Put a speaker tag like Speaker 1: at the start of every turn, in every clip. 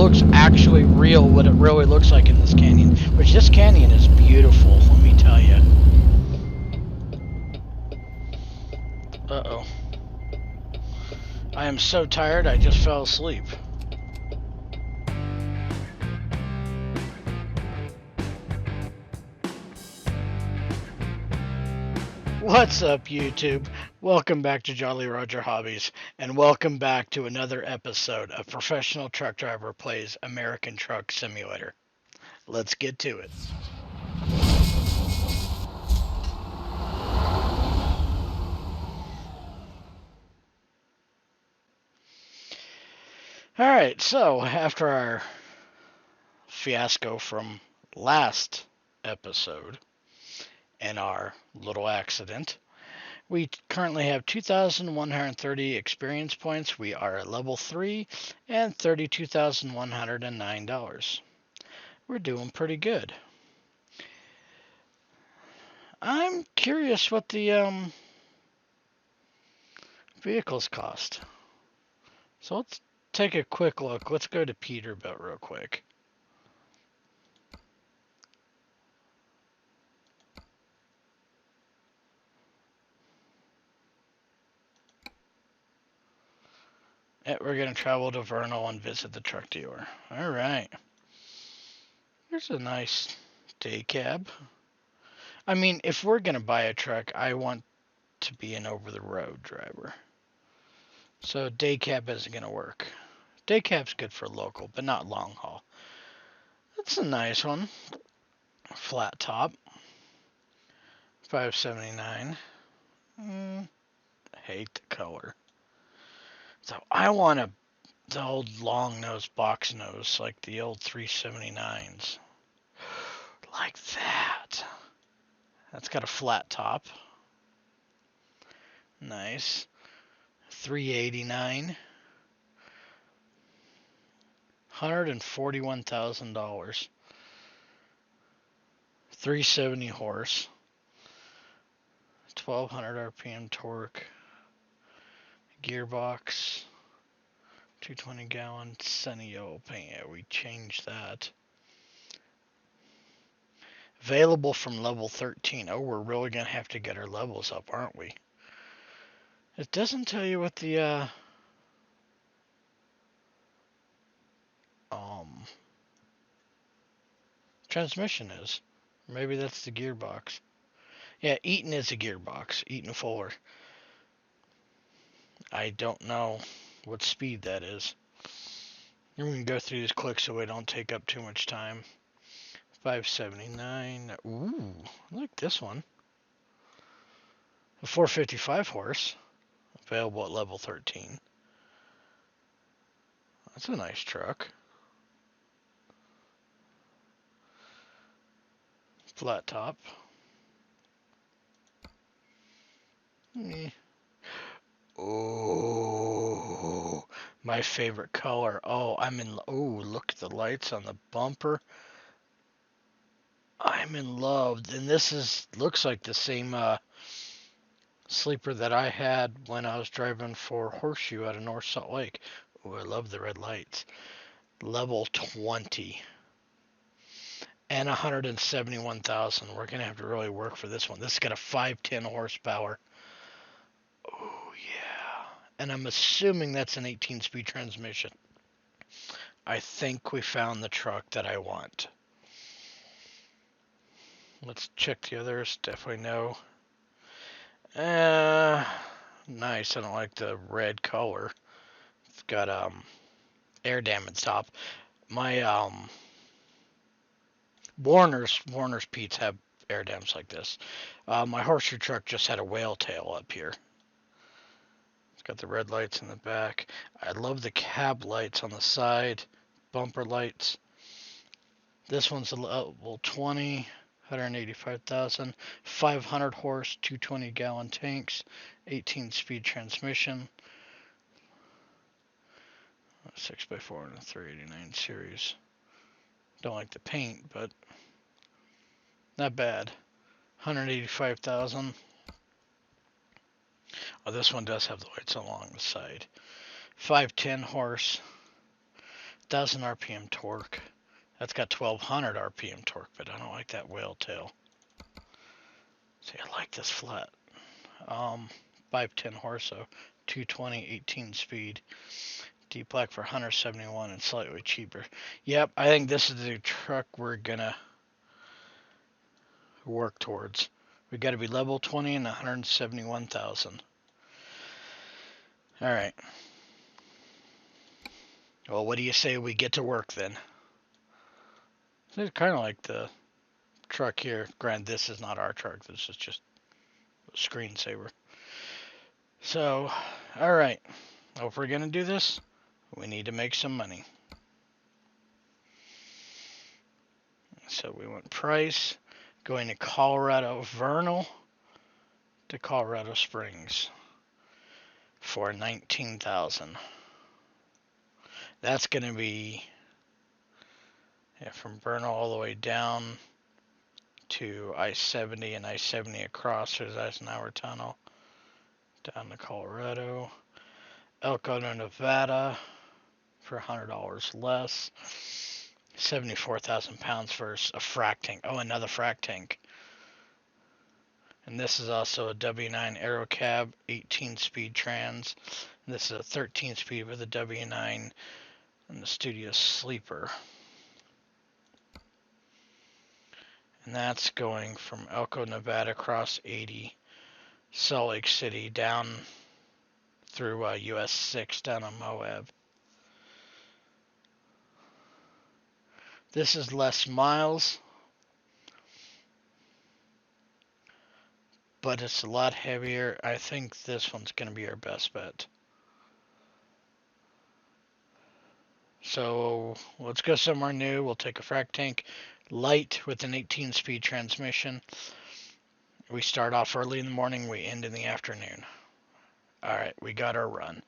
Speaker 1: looks actually real, what it really looks like in this canyon. Which this canyon is beautiful, let me tell you. Uh-oh. I am so tired, I just fell asleep. What's up, YouTube? Welcome back to Jollyroger Hobbies, and welcome back to another episode of Professional Truck Driver Plays American Truck Simulator. Let's get to it. Alright, so after our fiasco from last episode and our little accident, we currently have 2,130 experience points. We are at level 3 and $32,109. We're doing pretty good. I'm curious what the vehicles cost. So let's take a quick look. Let's go to Peterbilt real quick. And we're going to travel to Vernal and visit the truck dealer. All right. Here's a nice day cab. I mean, if we're going to buy a truck, I want to be an over-the-road driver. So day cab isn't going to work. Day cab's good for local, but not long haul. That's a nice one. Flat top. $579. Hate the color. So I want the old long nose box nose, like the old 379s. Like that. That's got a flat top. Nice. $389. $141,000. 370 horse. 1200 RPM torque. Gearbox. 220 gallon sunny yellow paint. Yeah, we changed that. Available from level 13. Oh, we're really going to have to get our levels up, aren't we? It doesn't tell you what the transmission is. Maybe that's the gearbox. Yeah, Eaton is a gearbox. Eaton Fuller. I don't know what speed that is. We can go through this quick so we don't take up too much time. 579. Ooh, I like this one. A 455 horse. Available at level 13. That's a nice truck. Flat top. Oh, my favorite color. Oh, look at the lights on the bumper. I'm in love. And this looks like the same sleeper that I had when I was driving for Horseshoe out of North Salt Lake. Oh, I love the red lights. Level 20. And 171,000. We're going to have to really work for this one. This has got a 510 horsepower. Oh, yeah. And I'm assuming that's an 18-speed transmission. I think we found the truck that I want. Let's check the others. Definitely no. Nice. I don't like the red color. It's got air dam at the top. My Warner's Pete's have air dams like this. My Horseshoe truck just had a whale tail up here. It's got the red lights in the back. I love the cab lights on the side. Bumper lights. This one's a level 20. 185,000, 500 horse, 220 gallon tanks, 18 speed transmission, 6x4 and a 389 series. Don't like the paint, but not bad. 185,000. Oh, this one does have the lights along the side. 510 horse, 1,000 RPM torque. That's got 1,200 RPM torque, but I don't like that whale tail. See, I like this flat. 510 horse, so 220, 18 speed. Deep black for 171 and slightly cheaper. Yep, I think this is the truck we're gonna work towards. We got to be level 20 and 171,000. All right. Well, what do you say we get to work then? It's kind of like the truck here. Granted, this is not our truck. This is just a screensaver. So, all right. Well, if we're gonna do this, we need to make some money. So we went price, going to Colorado Vernal to Colorado Springs for 19,000. That's going to be from Vernal all the way down to I-70 and I-70 across. There's Eisenhower Tunnel down to Colorado. Elko, Nevada for $100 less. 74,000 pounds for a frac tank. Oh, another frac tank. And this is also a W9 Aero Cab 18-speed trans. And this is a 13-speed with a W9 and the Studio Sleeper. And that's going from Elko, Nevada, across 80, Salt Lake City, down through US 6 down on Moab. This is less miles, but it's a lot heavier. I think this one's going to be our best bet. So let's go somewhere new. We'll take a frac tank, light with an 18-speed transmission. We start off early in the morning, we end in the afternoon. Alright, we got our run.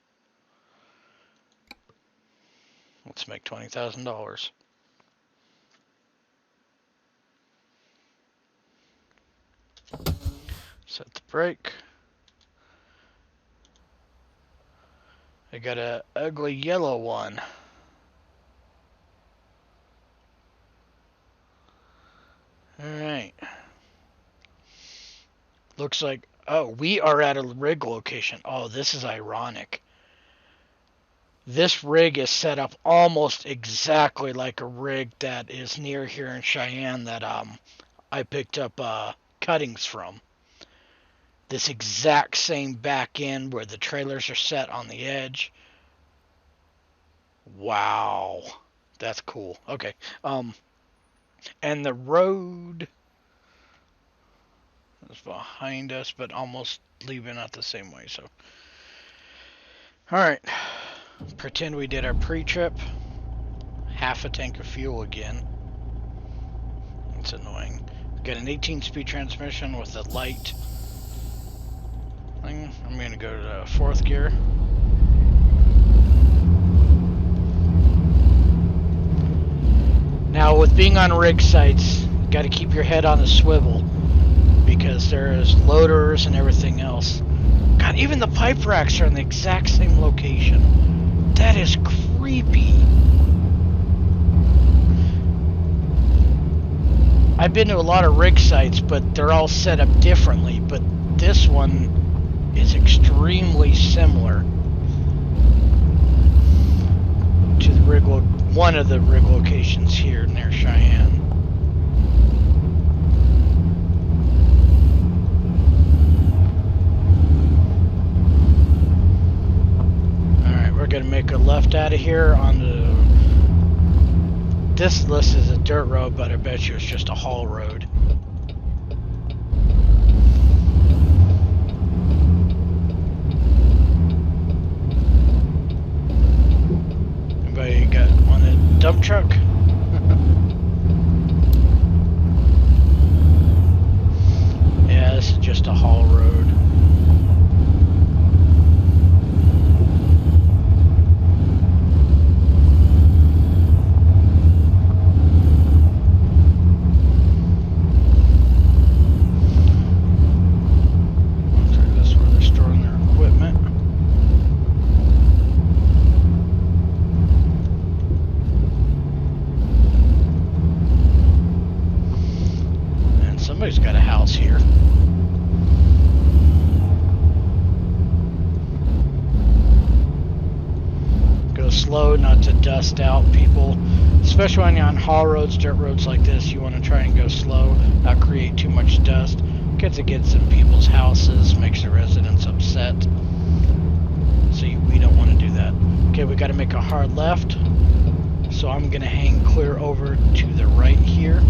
Speaker 1: Let's make $20,000. Set the brake. I got a ugly yellow one. Alright. Looks like, oh, we are at a rig location. Oh, this is ironic. This rig is set up almost exactly like a rig that is near here in Cheyenne that I picked up cuttings from. This exact same back end where the trailers are set on the edge. Wow. That's cool. Okay. And the road is behind us, but almost leaving out the same way. So, alright. Pretend we did our pre-trip. Half a tank of fuel again. That's annoying. Got an 18-speed transmission with a light thing. I'm going to go to fourth gear. Now, with being on rig sites, you got to keep your head on a swivel because there's loaders and everything else. God, even the pipe racks are in the exact same location. That is creepy. I've been to a lot of rig sites, but they're all set up differently. But this one is extremely similar to the rig, one of the rig locations here near Cheyenne. Alright, we're going to make a left out of here onto... This list is a dirt road, but I bet you it's just a haul road. Anybody got on a dump truck? Yeah, this is just a haul road. always got a house here. Go slow, not to dust out people. Especially when you're on haul roads, dirt roads like this, you want to try and go slow, not create too much dust. Because it gets in people's houses, makes the residents upset. So we don't want to do that. Okay, we got to make a hard left. So I'm going to hang clear over to the right here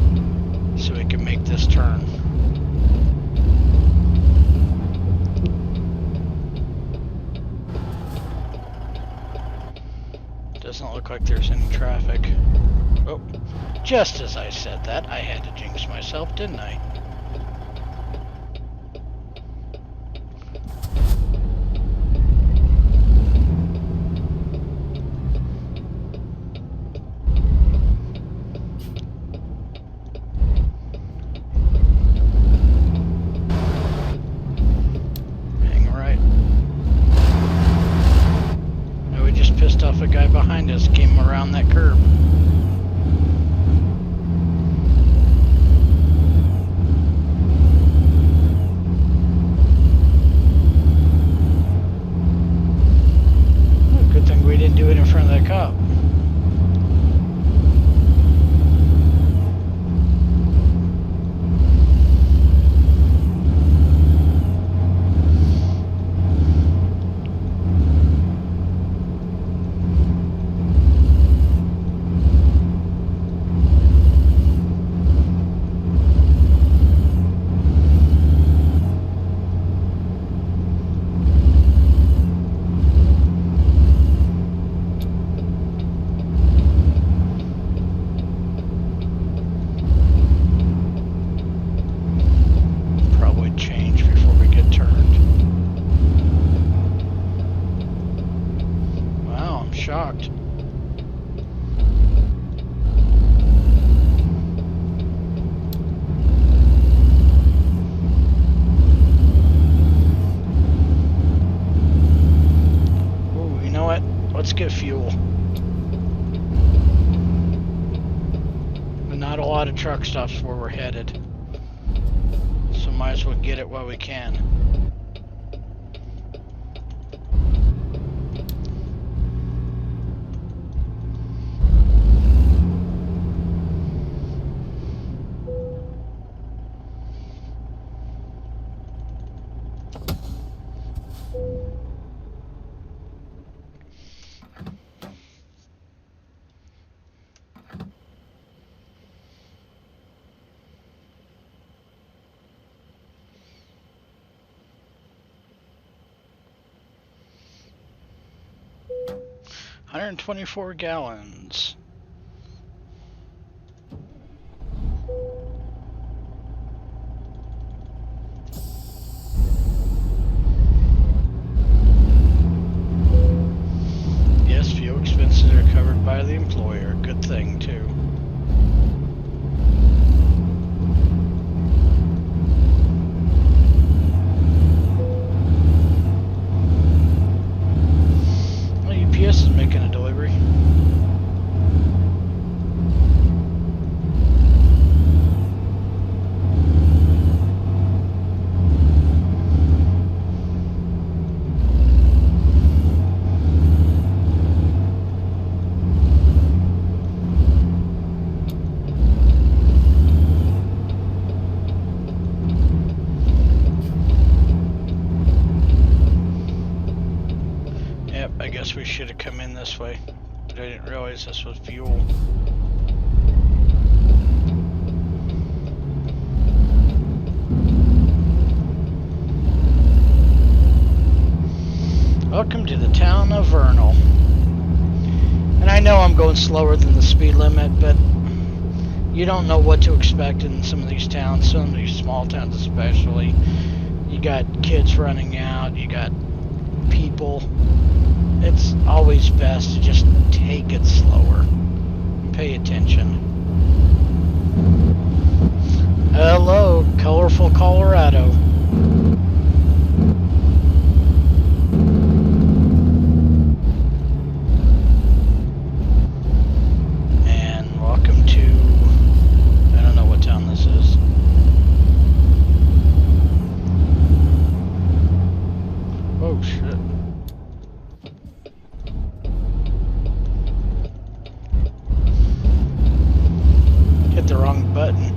Speaker 1: so we can make this turn. Doesn't look like there's any traffic. Oh, just as I said that, I had to jinx myself, didn't I? A guy behind us came around that curb. Good thing we didn't do it in front of that cop. Shocked. Ooh, you know what? Let's get fuel. But not a lot of truck stops where we're headed. So might as well get it while we can. $124 gallons. Yes, fuel expenses are covered by the employer. Good thing, too. ATS is making a delivery. I guess we should have come in this way, but I didn't realize this was fuel. Welcome to the town of Vernal. And I know I'm going slower than the speed limit, but you don't know what to expect in some of these towns, some of these small towns especially. You got kids running out, you got people. It's always best to just take it slower. Pay attention. Hello, colorful Colorado. And welcome to, I don't know what town this is. the wrong button.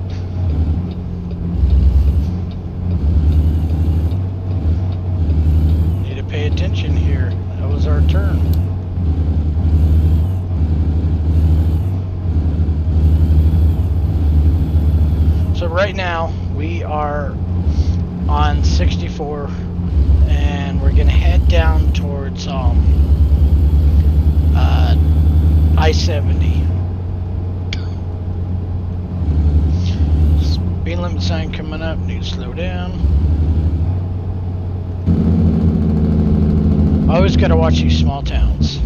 Speaker 1: Need to pay attention here. That was our turn. So right now we are on 64 and we're gonna head down towards I-70. Speed limit sign coming up, need to slow down. Always gotta watch these small towns.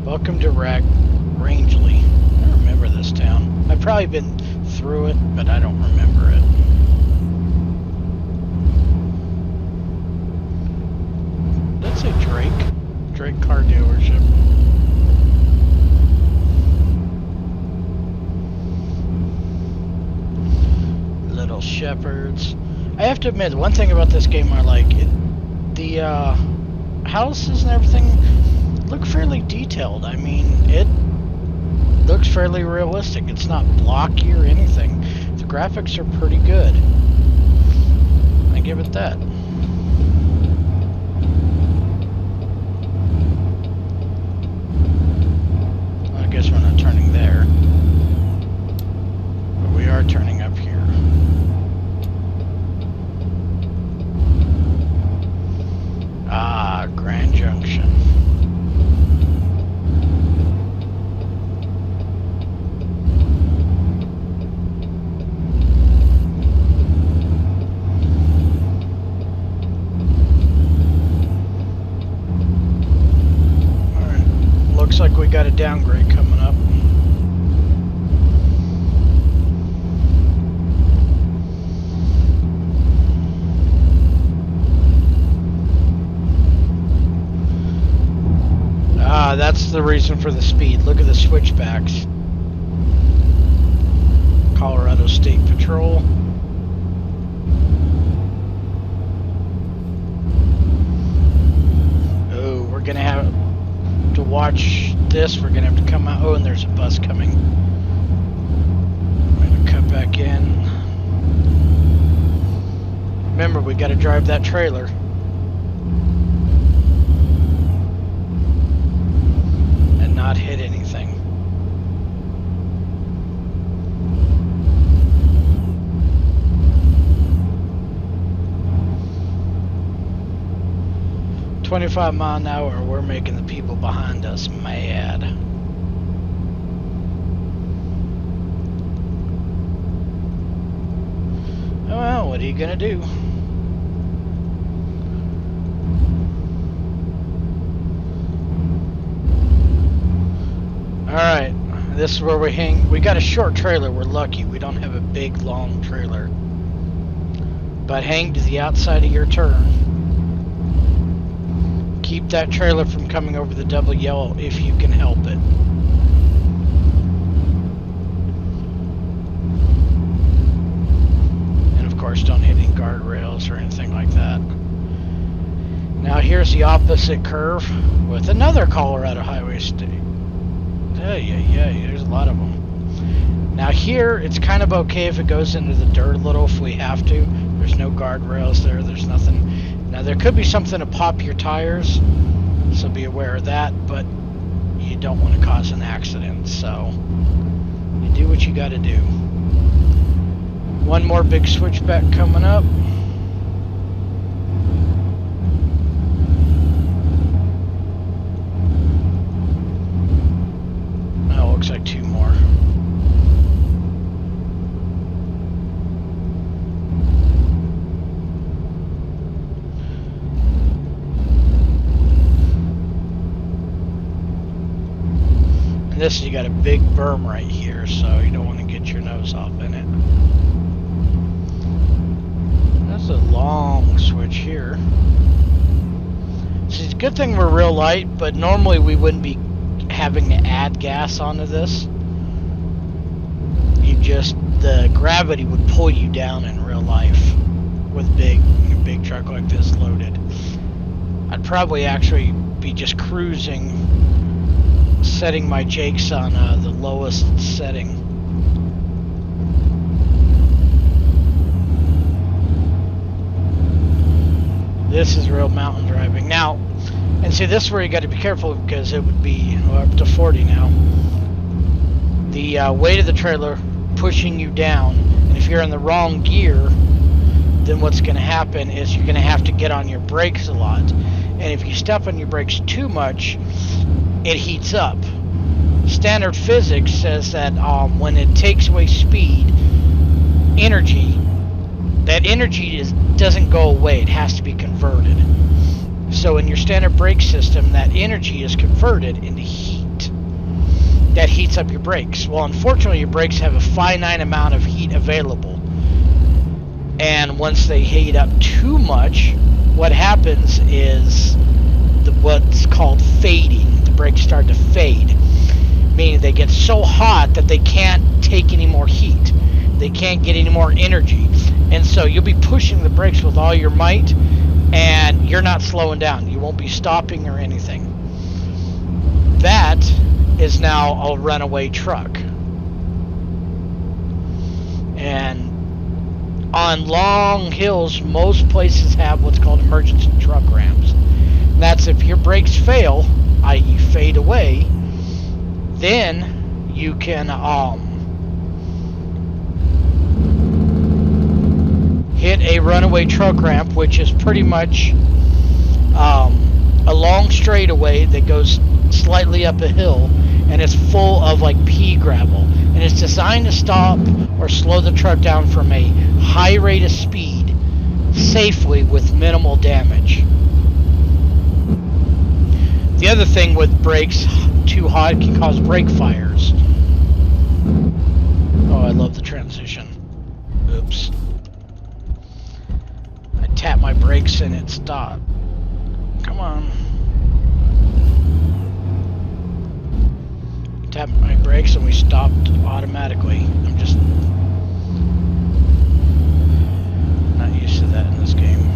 Speaker 1: Welcome to Rangeley. I remember this town. I've probably been through it, but I don't remember it. That's a Drake car dealership. Little Shepherds. I have to admit, one thing about this game I like, the houses and everything look fairly detailed. I mean, it looks fairly realistic. It's not blocky or anything. The graphics are pretty good. I give it that. Well, I guess we're not turning there. But we are turning up here. Ah, Grand Junction. Looks like we got a downgrade coming up. Ah, that's the reason for the speed. Look at the switchbacks. Colorado State Patrol. Oh, we're gonna have to watch this. We're gonna have to come out. Oh, and there's a bus coming. We're gonna cut back in. Remember, we gotta drive that trailer. And not hit anything. "25 miles an hour, we're making the people behind us mad." Oh, well, what are you gonna do? Alright, this is where we hang. We got a short trailer, we're lucky. We don't have a big, long trailer. But hang to the outside of your turn. Keep that trailer from coming over the double yellow if you can help it. And of course, don't hit any guardrails or anything like that. Now here's the opposite curve with another Colorado highway state. Yeah, there's a lot of them. Now here, it's kind of okay if it goes into the dirt a little if we have to. There's no guardrails there, there's nothing. Now there could be something to pop your tires, so be aware of that, but you don't want to cause an accident, so you do what you got to do. One more big switchback coming up. Oh, looks like two more. And this, you got a big berm right here, so you don't want to get your nose off in it. That's a long switch here. See, it's a good thing we're real light, but normally we wouldn't be having to add gas onto this. The gravity would pull you down in real life with a big truck like this loaded. I'd probably actually be just cruising setting my jakes on the lowest setting. This is real mountain driving. Now, and see, this is where you got to be careful, because it would be up to 40 now. The weight of the trailer pushing you down, and if you're in the wrong gear, then what's going to happen is you're going to have to get on your brakes a lot. And if you step on your brakes too much, it heats up. Standard physics says that when it takes away speed, energy, that energy doesn't go away, it has to be converted. So in your standard brake system, that energy is converted into heat. That heats up your brakes. Well, unfortunately, your brakes have a finite amount of heat available. And once they heat up too much, what happens is what's called fading. The brakes start to fade, meaning they get so hot that they can't take any more heat. They can't get any more energy. And so you'll be pushing the brakes with all your might, and you're not slowing down. You won't be stopping or anything. That is now a runaway truck. And on long hills, most places have what's called emergency truck ramps. And that's if your brakes fail, i.e. fade away, then you can hit a runaway truck ramp, which is pretty much a long straightaway that goes slightly up a hill, and it's full of like pea gravel, and it's designed to stop or slow the truck down from a high rate of speed safely with minimal damage. The other thing with brakes, too hot can cause brake fires. Oh, I love the transition. Oops. I tapped my brakes and it stopped. Come on. Tapped my brakes and we stopped automatically. I'm just not used to that in this game.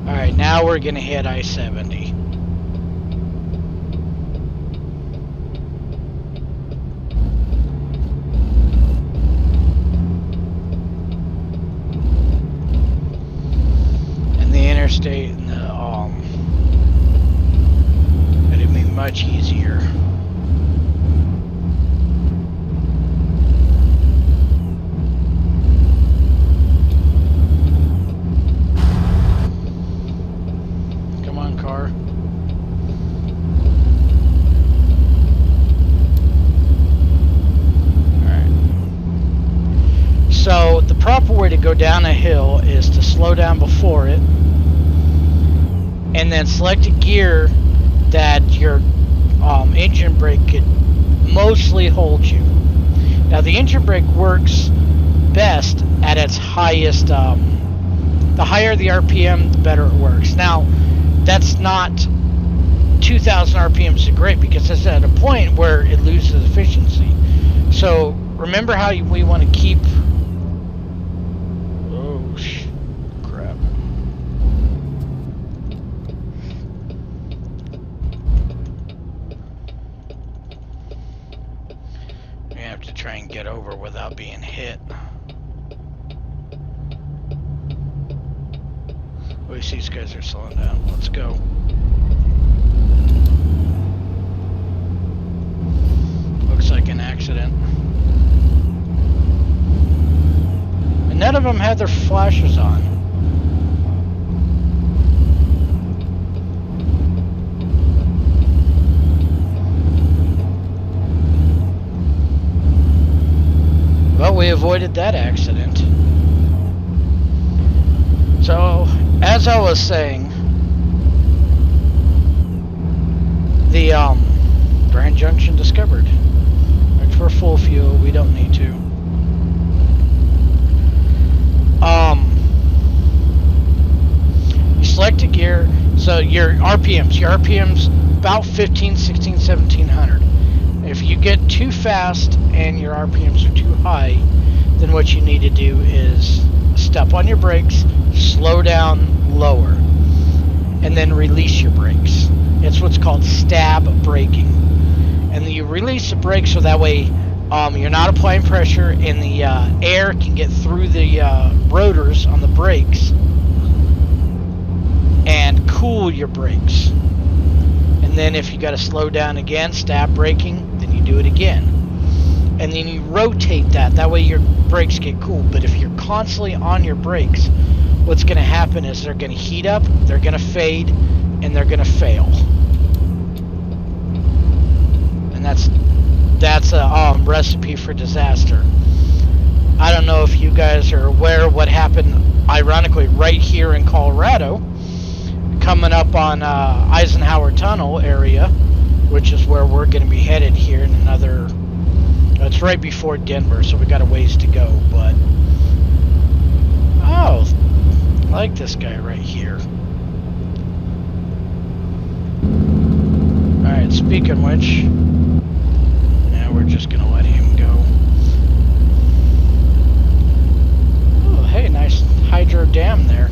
Speaker 1: Alright, now we're gonna hit I-70. And the interstate and the it'd be much easier. Come on, car. Alright. So the proper way to go down a hill is to slow down before it, and then select a gear that your engine brake could mostly hold you. Now the engine brake works best at its highest, the higher the RPM, the better it works. Now that's not 2,000 RPM is great, because it's at a point where it loses efficiency. So remember how we want to keep, crap. We have to try and get over without being hit. At least these guys are slowing down. Let's go. Looks like an accident. And none of them had their flashers on. Well, we avoided that accident. So, as I was saying, the Grand Junction discovered. Right, for full fuel, we don't need to. You select a gear, so your RPM's about 15, 16, 1700. If you get too fast and your RPMs are too high, then what you need to do is step on your brakes, slow down lower. and then release your brakes. It's what's called stab braking. And you release the brakes so that way you're not applying pressure, and the air can get through the rotors on the brakes and cool your brakes. And then if you got to slow down again, stab braking, then you do it again. And then you rotate that. That way your brakes get cool. But if you're constantly on your brakes, what's going to happen is they're going to heat up, they're going to fade, and they're going to fail. And that's a recipe for disaster. I don't know if you guys are aware of what happened, ironically, right here in Colorado, coming up on Eisenhower Tunnel area, which is where we're going to be headed here in another... It's right before Denver, so we got a ways to go, but... Oh, I like this guy right here. Alright, speaking of which... Yeah, we're just going to let him go. Oh, hey, nice hydro dam there.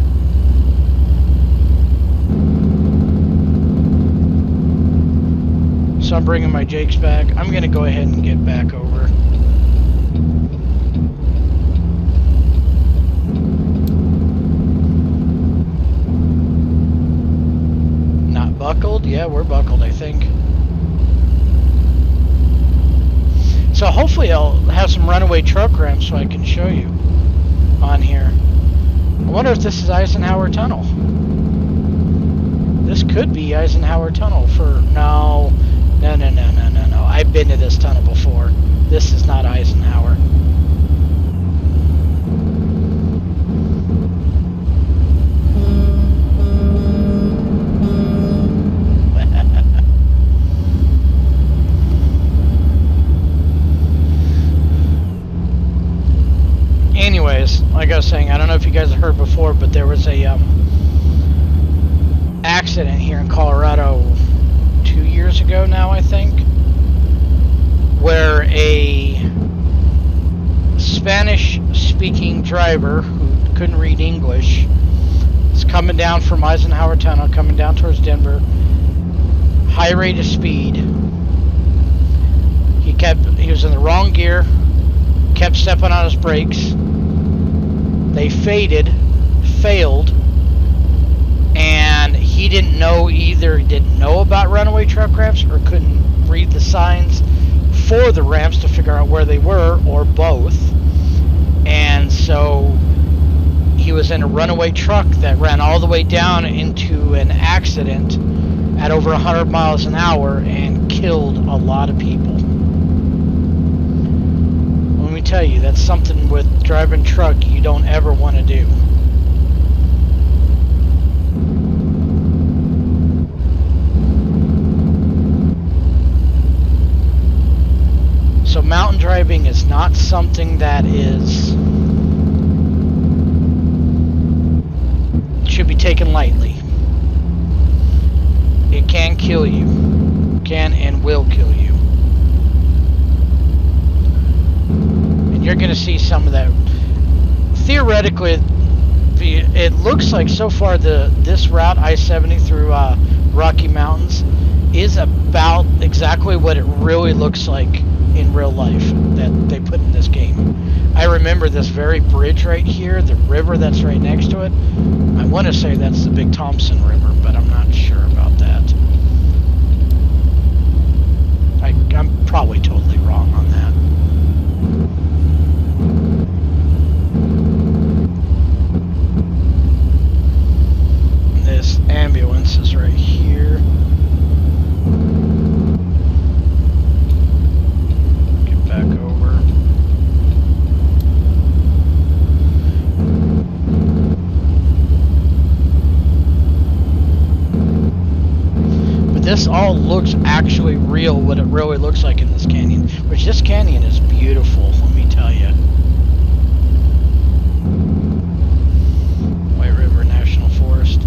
Speaker 1: So I'm bringing my Jakes back. I'm going to go ahead and get back over. Not buckled? Yeah, we're buckled, I think. So hopefully I'll have some runaway truck ramps so I can show you on here. I wonder if this is Eisenhower Tunnel. This could be Eisenhower Tunnel for... No. No. I've been to this tunnel before. This is not Eisenhower. Anyways, like I was saying, I don't know if you guys have heard before, but there was a accident here in Colorado 2 years ago now, I think, where a Spanish-speaking driver who couldn't read English is coming down from Eisenhower Tunnel, coming down towards Denver, high rate of speed. He was in the wrong gear, kept stepping on his brakes. They failed, and he didn't know either. He didn't know about runaway truck ramps or couldn't read the signs for the ramps to figure out where they were, or both. And so he was in a runaway truck that ran all the way down into an accident at over 100 miles an hour and killed a lot of people. Let me tell you, that's something with driving truck you don't ever want to do. So mountain driving is not something that should be taken lightly. It can kill you. Can and will kill you. And you're going to see some of that. Theoretically, it looks like so far this route, I-70 through Rocky Mountains, is about exactly what it really looks like in real life that they put in this game. I remember this very bridge right here, the river that's right next to it. I want to say that's the Big Thompson River, but I'm not sure about that. I'm probably totally wrong on that. This ambulance is right here. Get back over. But this all looks actually real, what it really looks like in this canyon. Which this canyon is beautiful, let me tell you. White River National Forest.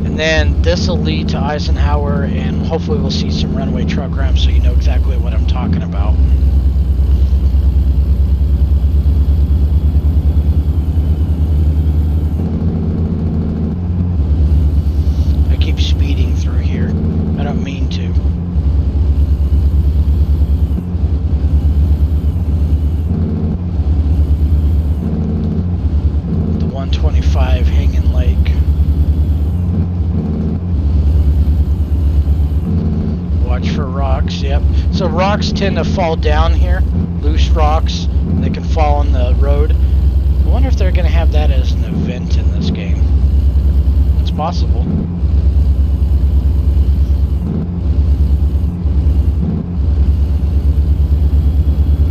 Speaker 1: And then this will lead to Eisenhower, and hopefully we'll see some runaway truck ramps so you know exactly what I'm talking about. So rocks tend to fall down here, loose rocks, and they can fall on the road. I wonder if they're going to have that as an event in this game. It's possible.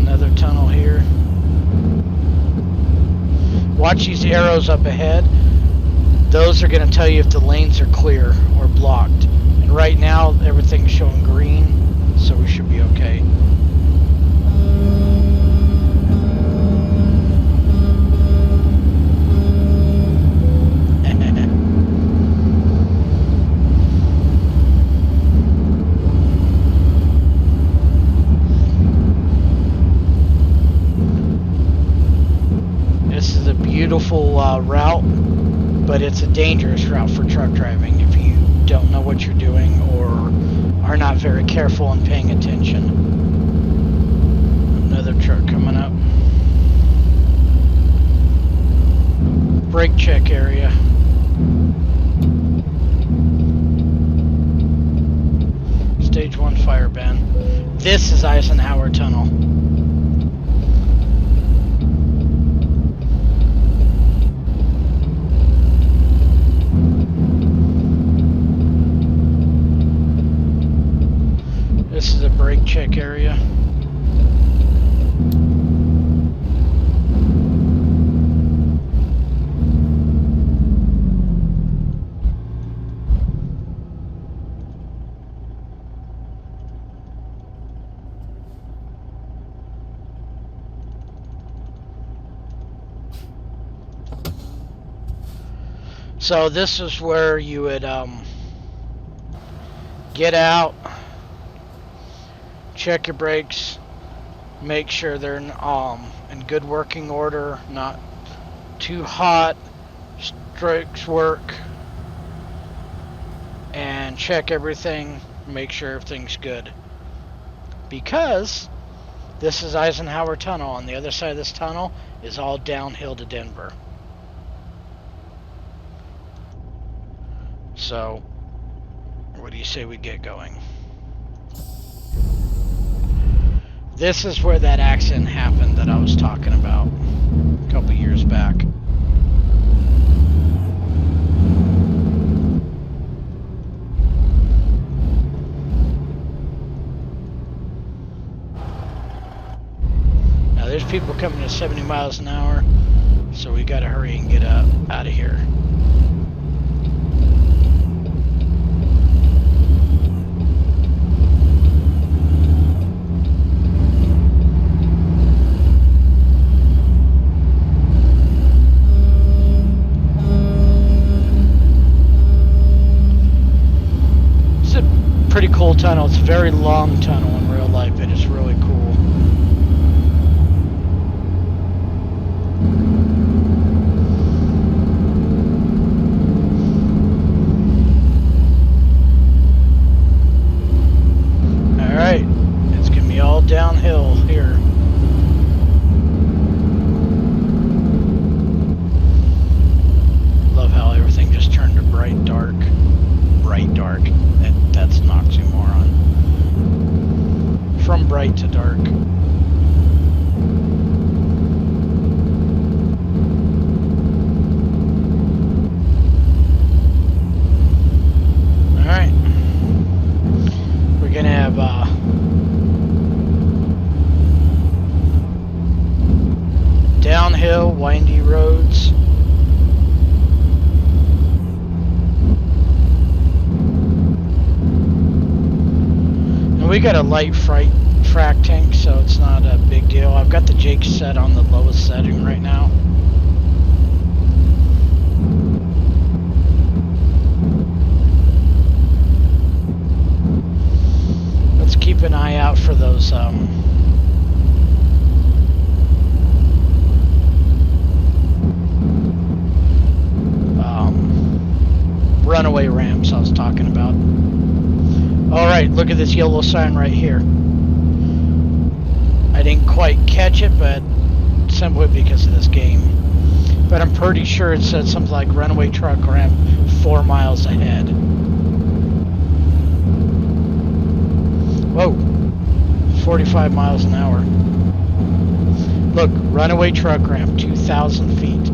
Speaker 1: Another tunnel here. Watch these arrows up ahead. Those are going to tell you if the lanes are clear or blocked. And right now, everything's showing green, so we should be okay. This is a beautiful route, but it's a dangerous route for truck driving if you don't know what you're doing or are not very careful and paying attention. Another truck coming up. Brake check area. Stage 1 fire ban. This is Eisenhower Tunnel. This is a brake check area. So this is where you would get out, check your brakes, make sure they're in good working order, not too hot, strokes work, and check everything, make sure everything's good. Because this is Eisenhower Tunnel. On the other side of this tunnel is all downhill to Denver. So, what do you say we get going? This is where that accident happened that I was talking about a couple years back. Now there's people coming at 70 miles an hour, so we gotta hurry and get out of here. Pretty cool tunnel. It's a very long tunnel in real life. It is really cool. Alright, it's gonna be all downhill here. Love how everything just turned to bright dark. Bright dark. That's an oxymoron. From bright to dark. Alright. We're gonna have downhill, windy roads. We got a light frac tank, so it's not a big deal. I've got the Jake set on the lowest setting right now. Let's keep an eye out for those runaway ramps I was talking about. Alright, look at this yellow sign right here. I didn't quite catch it, but simply because of this game. But I'm pretty sure it said something like runaway truck ramp 4 miles ahead. Whoa. 45 miles an hour. Look, runaway truck ramp, 2,000 feet.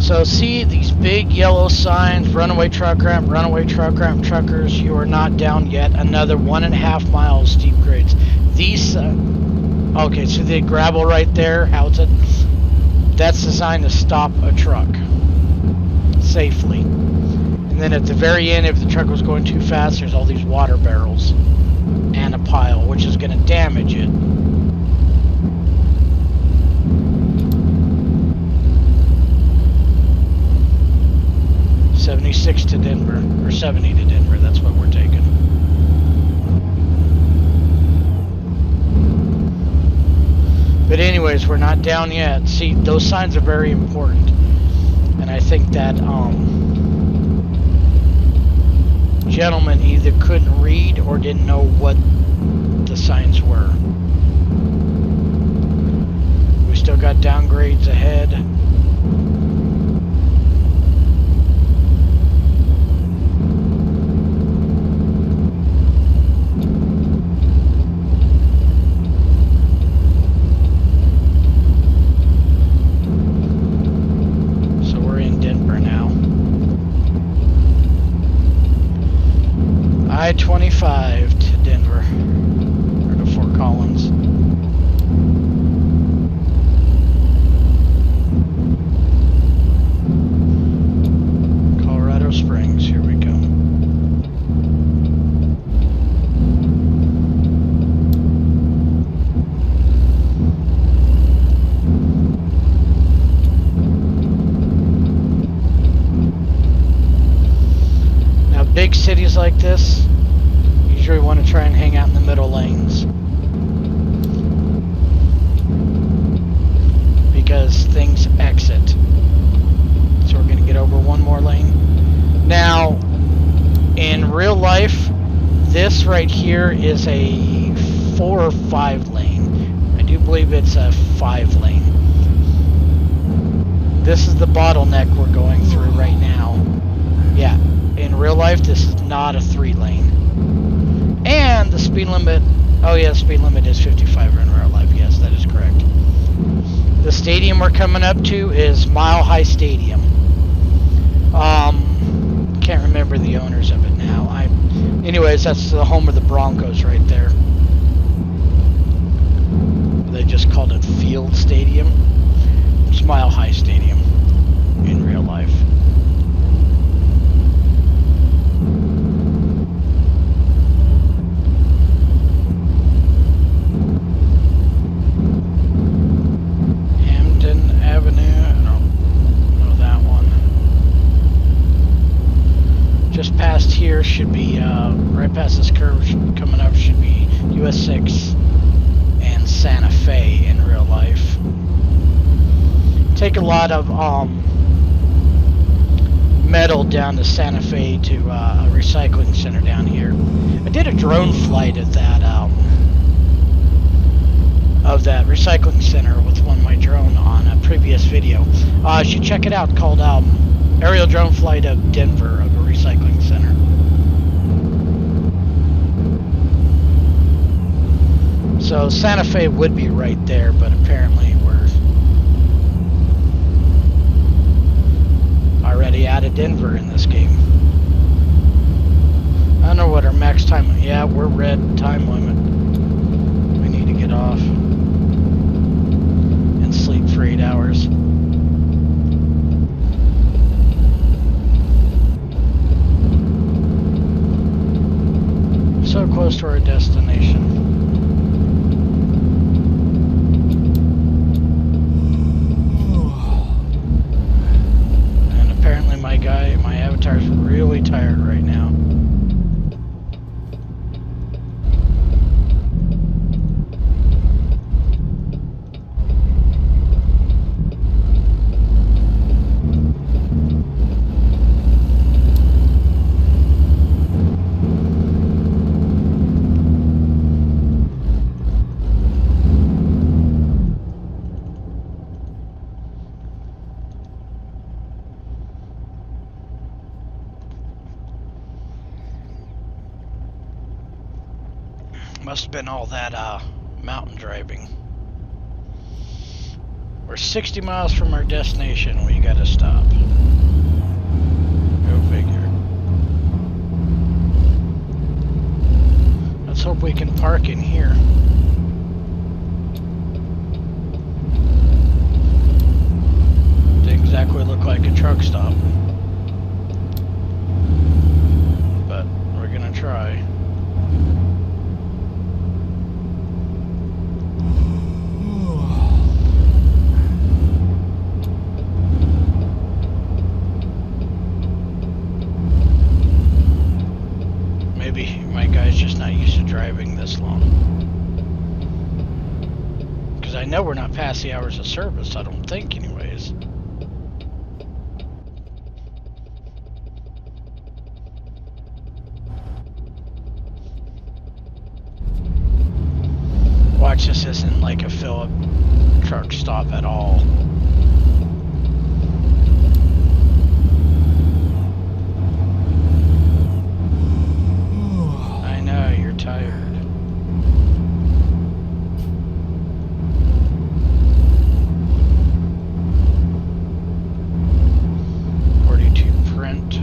Speaker 1: So see these big yellow signs, runaway truck ramp, truckers, you are not down yet. Another 1.5 miles steep grades. These, okay, so the gravel right there, how's it? That's designed to stop a truck safely. And then at the very end, if the truck was going too fast, there's all these water barrels and a pile, which is going to damage it. $76 to Denver, or 70 to Denver, that's what we're taking. But anyways, we're not down yet. See, those signs are very important. And I think that gentleman either couldn't read or didn't know what the signs were. We still got downgrades ahead. I-25 to Denver, or to Fort Collins. Colorado Springs, here we go. Now, big cities like this, usually want to try and hang out in the middle lanes because things exit. So we're going to get over one more lane. Now, in real life, this right here is a 4 or 5 lane. I do believe it's a 5 lane. This is the bottleneck we're going through right now. Yeah, in real life, this is not a 3 lane. And the speed limit, oh yeah, the speed limit is 55 in real life. Yes, that is correct. The stadium we're coming up to is Mile High Stadium. Can't remember the owners of it now. Anyways, that's the home of the Broncos right there. They just called it Field Stadium. It's Mile High Stadium in real life. Just past here should be, right past this curve coming up should be US 6 and Santa Fe in real life. Take a lot of metal down to Santa Fe to a recycling center down here. I did a drone flight at that, of that recycling center with my drone on a previous video. You should check it out, called Aerial Drone Flight of Denver, of a recycling center. So Santa Fe would be right there, but apparently we're already out of Denver in this game. I don't know what our max time, yeah, we're red time limit. We need to get off and sleep for 8 hours. So close to our destination. And apparently my avatar is really tired right now. Must have been all that mountain driving. We're 60 miles from our destination. We gotta stop. Go figure. Let's hope we can park in here. Didn't exactly look like a truck stop. But we're gonna try. Maybe my guy's just not used to driving this long. Because I know we're not past the hours of service, I don't think anyways. Watch, this isn't like a fill-up truck stop at all. I know, you're tired. Print.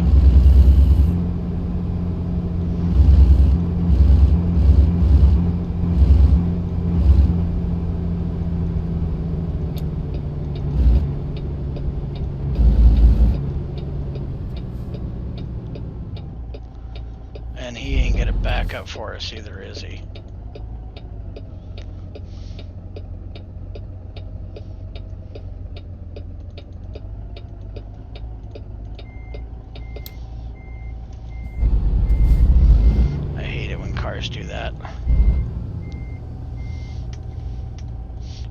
Speaker 1: And he ain't gonna back up for us either, is he? I hate it when cars do that.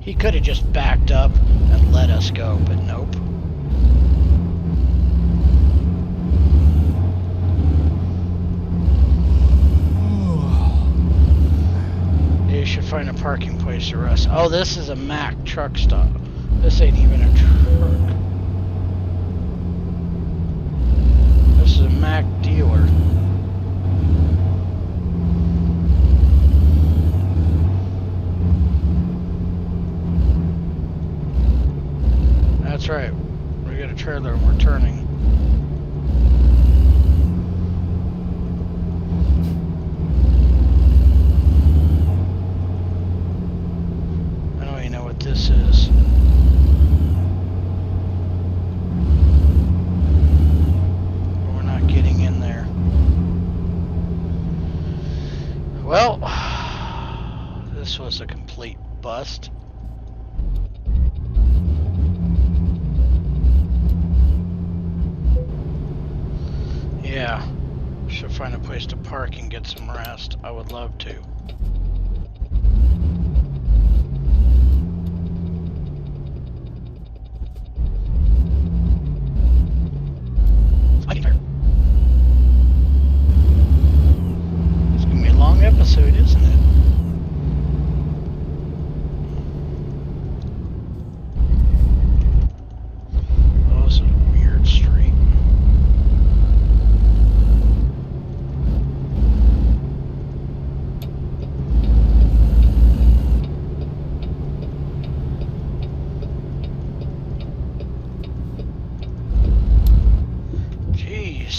Speaker 1: He could have just backed up and let us go, but nope. You should find a parking place to rest. Oh, this is a Mack truck stop. This ain't even a truck. This is a Mack dealer. That's right. We got a trailer and we're turning. I don't even know what this is. We're not getting in there. Well, this was a complete bust. Yeah, should find a place to park and get some rest. I would love to. It's gonna be a long episode, isn't it? Oh, it's a weird street.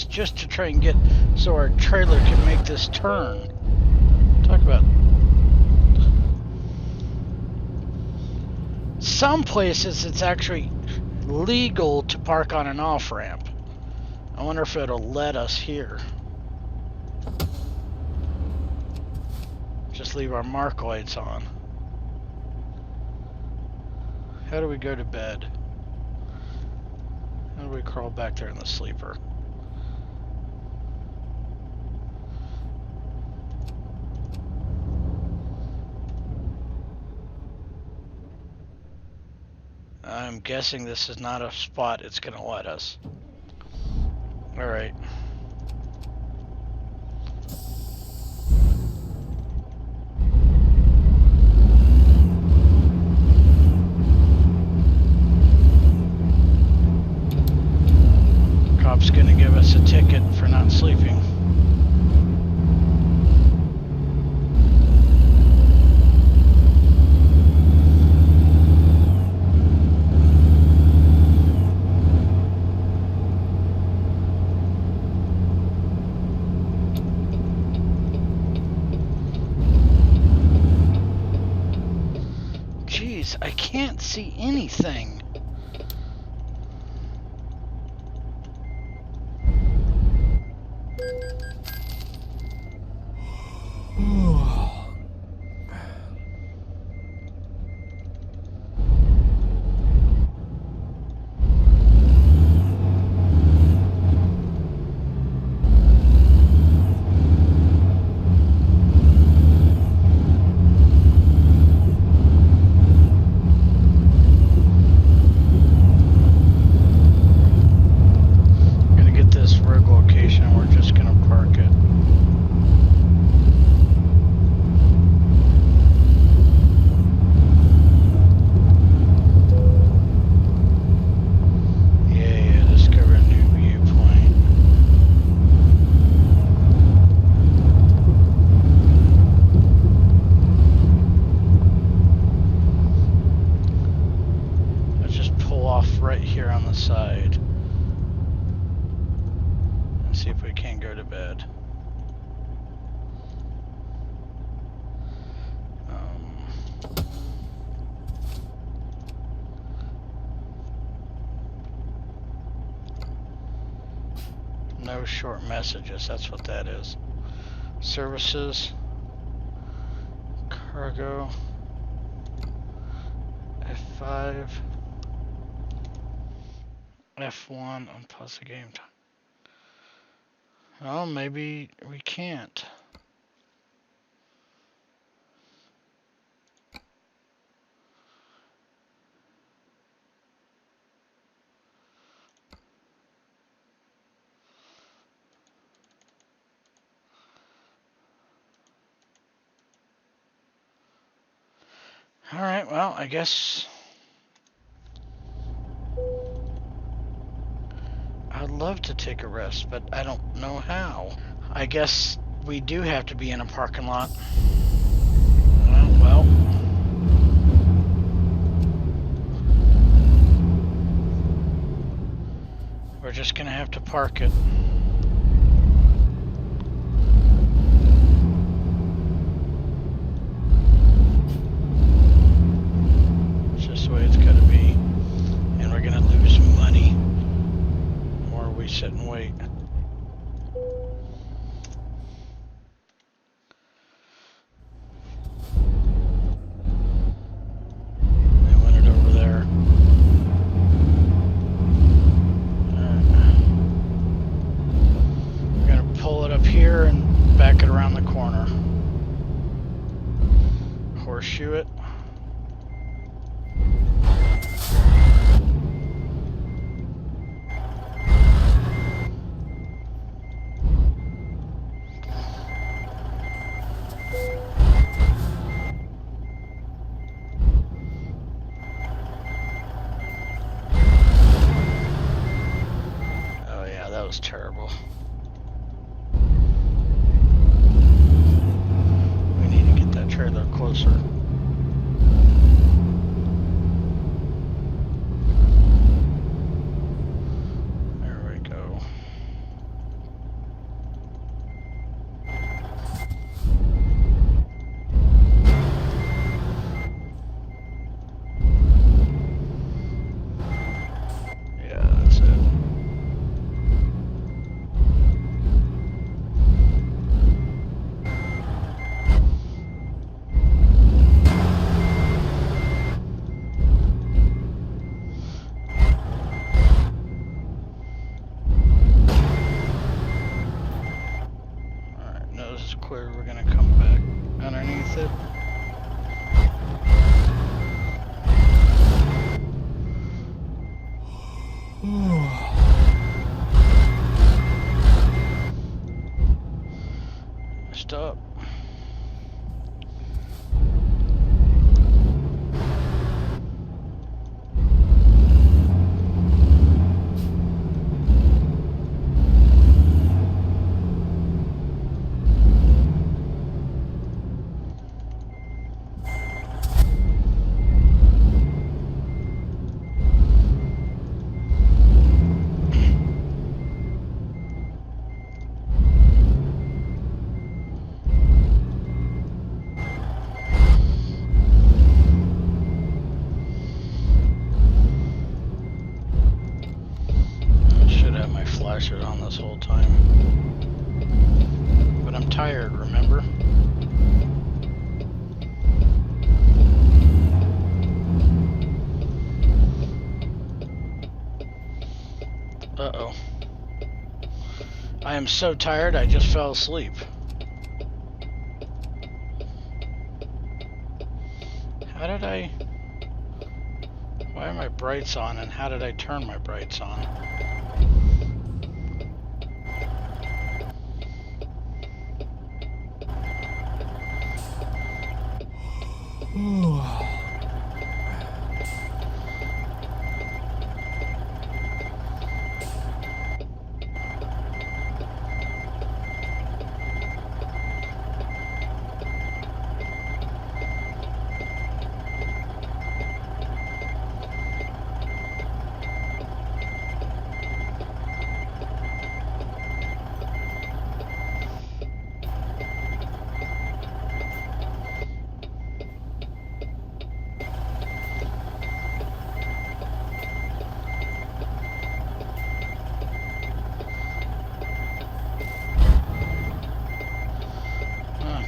Speaker 1: Just to try and get so our trailer can make this turn. Talk about some places it's actually legal to park on an off-ramp. I wonder if it'll let us here. Just leave our mark lights on. How do we go to bed? How do we crawl back there in the sleeper? I'm guessing this is not a spot it's gonna let us. Alright. Cop's gonna give us a ticket for not sleeping. Jeez, I can't see anything. Right here on the side. Let's see if we can go to bed. No short messages, that's what that is. Services, cargo, F5. F1 on pause the game time. Well, maybe we can't. Alright, well, I guess I'd love to take a rest, but I don't know how. I guess we do have to be in a parking lot. Well. We're just gonna have to park it. It's just the way it's gotta be. And we're gonna lose money. Or we sit and wait. They went it over there. We're gonna pull it up here and back it around the corner. Horseshoe it. That was terrible. We need to get that trailer closer. There we go. Yeah, that's it. this whole time. But I'm tired, remember? Uh-oh. I am so tired I just fell asleep. How did I... Why are my brights on and how did I turn my brights on?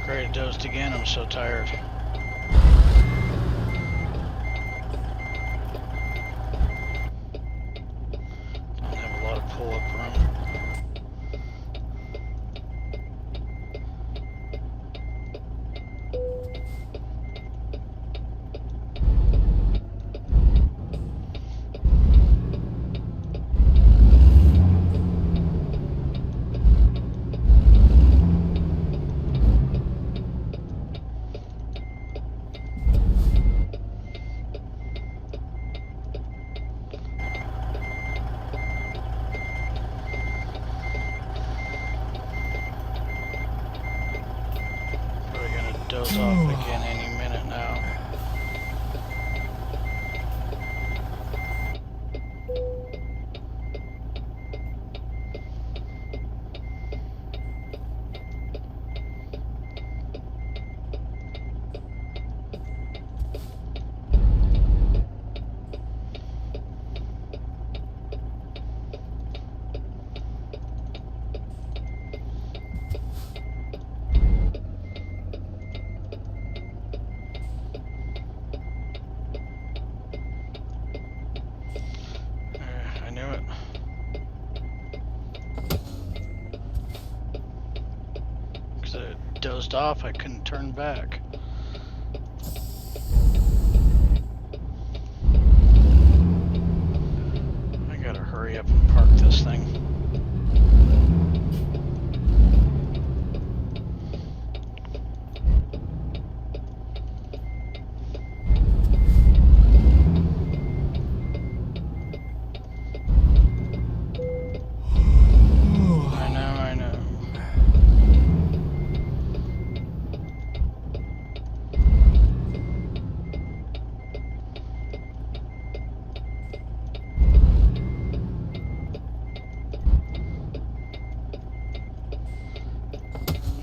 Speaker 1: Great, dozed again. I'm so tired. Don't have a lot of pull-up room. Doze off again any minute now. I knew it. Because I dozed off, I couldn't turn back. I gotta hurry up and park this thing.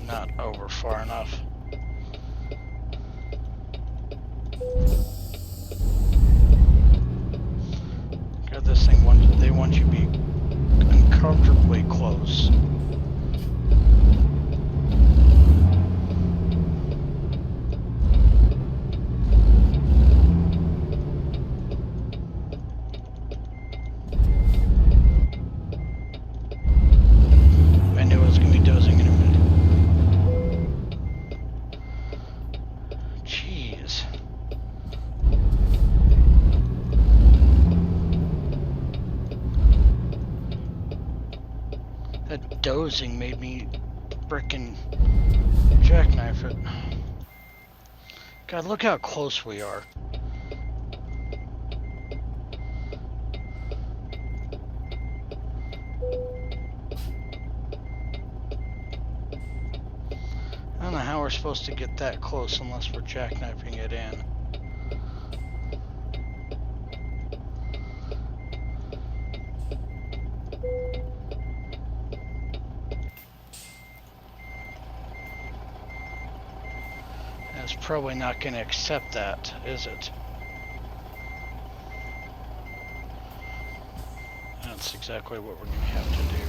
Speaker 1: Not over far enough. God, this thing they want you to be uncomfortably close. I knew I was going to be dozing in a minute. Jeez. That dozing made me frickin' jackknife it. God, look how close we are. I don't know how we're supposed to get that close unless we're jackknifing it in. And it's probably not going to accept that, is it? That's exactly what we're going to have to do.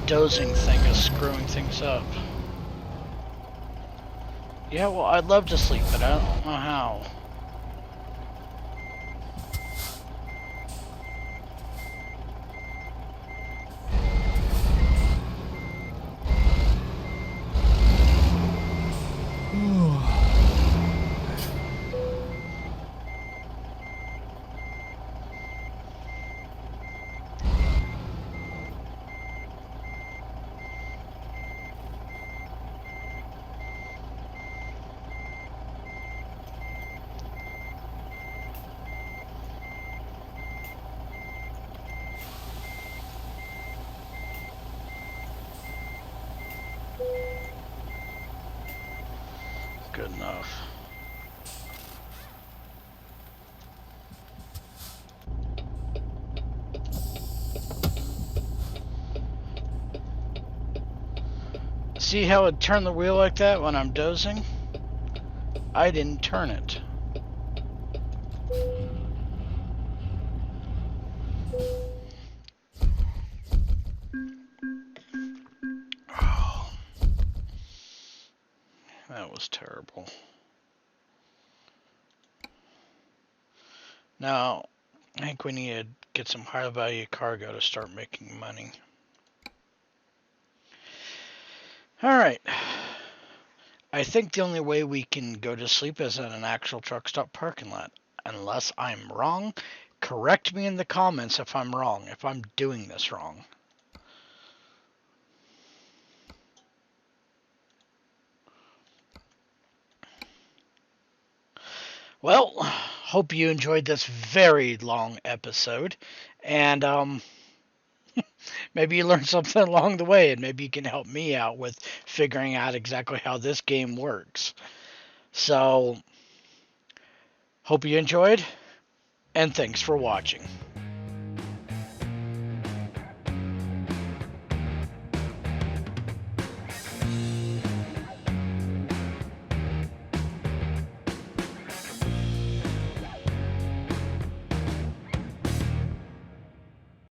Speaker 1: dozing thing is screwing things up. Yeah, well, I'd love to sleep, but I don't know how. Good enough. See how it turned the wheel like that when I'm dozing? I didn't turn it. Oh, that was terrible. Now, I think we need to get some high value cargo to start making money. Alright. I think the only way we can go to sleep is at an actual truck stop parking lot. Unless I'm wrong, correct me in the comments if I'm wrong, if I'm doing this wrong. Well, hope you enjoyed this very long episode, and maybe you learned something along the way, and maybe you can help me out with figuring out exactly how this game works. So, hope you enjoyed, and thanks for watching.